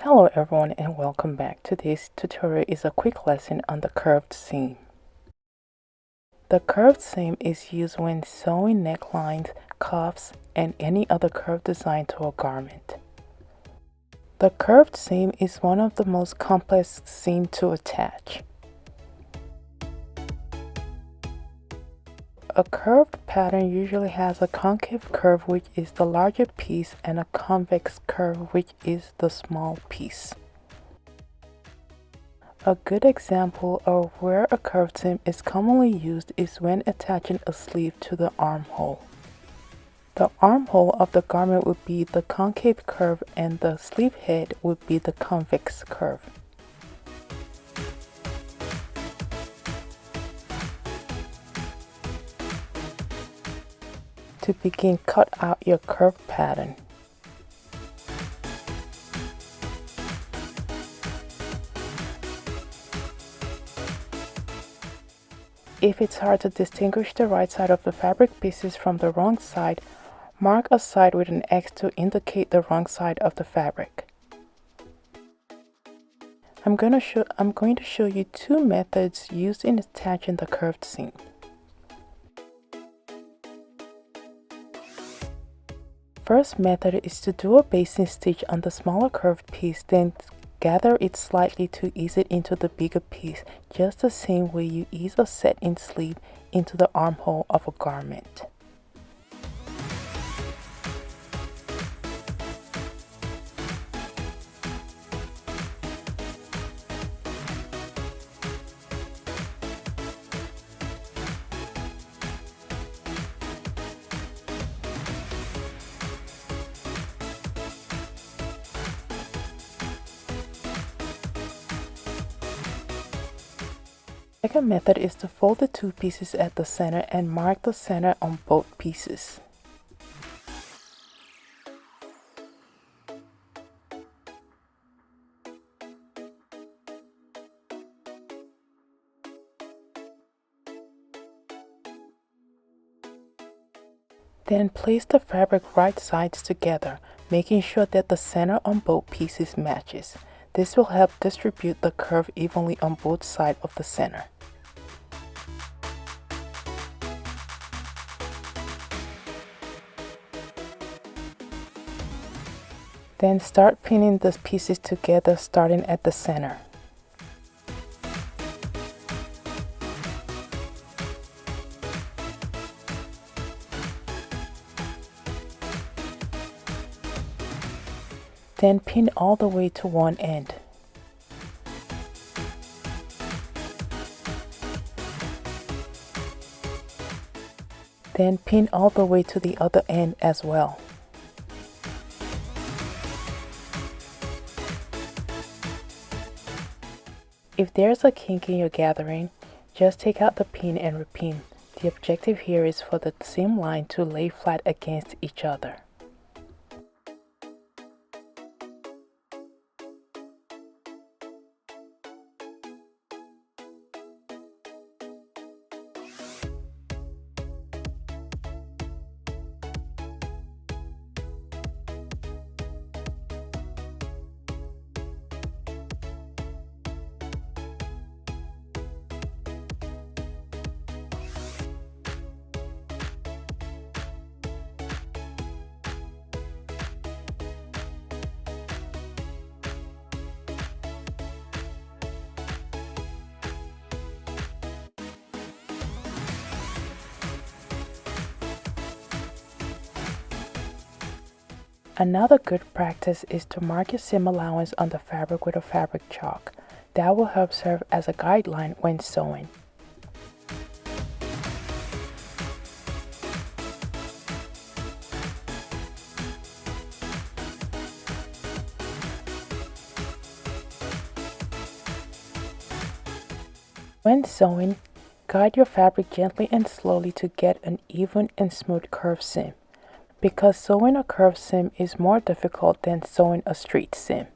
Hello everyone and welcome back. Today's tutorial is a quick lesson on the curved seam. The curved seam is used when sewing necklines, cuffs, and any other curved design to a garment. The curved seam is one of the most complex seams to attach. A curved pattern usually has a concave curve, which is the larger piece, and a convex curve, which is the small piece. A good example of where a curved seam is commonly used is when attaching a sleeve to the armhole. The armhole of the garment would be the concave curve and the sleeve head would be the convex curve. To begin, cut out your curve pattern. If it's hard to distinguish the right side of the fabric pieces from the wrong side, mark a side with an X to indicate the wrong side of the fabric. I'm going to show you two methods used in attaching the curved seam. First method is to do a basting stitch on the smaller curved piece, then gather it slightly to ease it into the bigger piece, just the same way you ease a set-in sleeve into the armhole of a garment. Second method is to fold the two pieces at the center and mark the center on both pieces. Then place the fabric right sides together, making sure that the center on both pieces matches. This will help distribute the curve evenly on both sides of the center. Then start pinning the pieces together, starting at the center. Then pin all the way to one end. Then pin all the way to the other end as well. If there's a kink in your gathering, just take out the pin and repin. The objective here is for the seam line to lay flat against each other. Another good practice is to mark your seam allowance on the fabric with a fabric chalk. That will help serve as a guideline when sewing. When sewing, guide your fabric gently and slowly to get an even and smooth curved seam, because sewing a curved seam is more difficult than sewing a straight seam.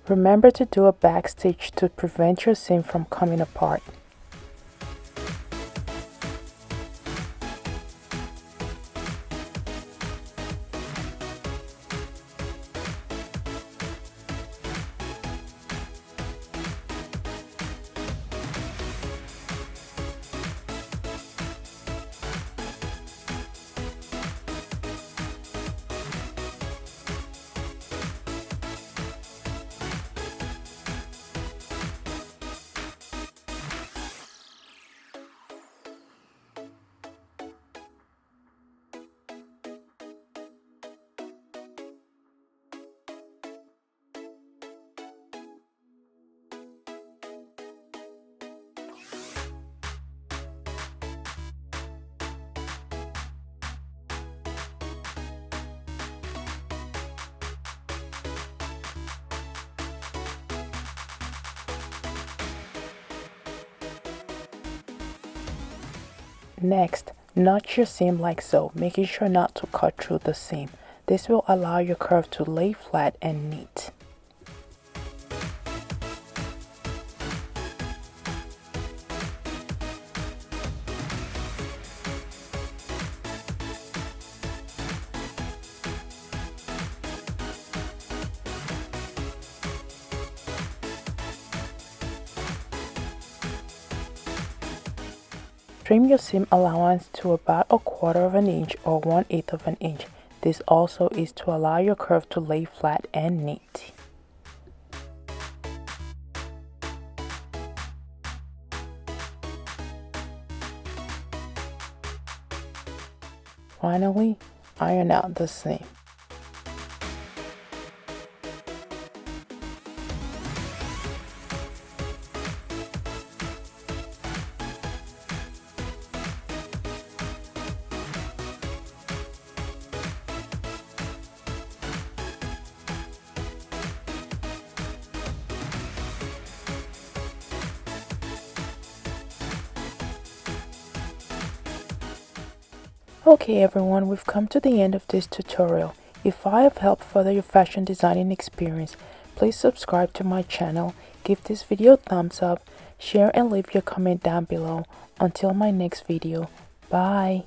Remember to do a back stitch to prevent your seam from coming apart. Next, notch your seam like so, making sure not to cut through the seam. This will allow your curve to lay flat and neat. Trim your seam allowance to about 1/4 of an inch or 1/8 of an inch. This also is to allow your curve to lay flat and neat. Finally, iron out the seam. Okay everyone, we've come to the end of this tutorial. If I have helped further your fashion designing experience, please subscribe to my channel, give this video a thumbs up, share and leave your comment down below. Until my next video, bye!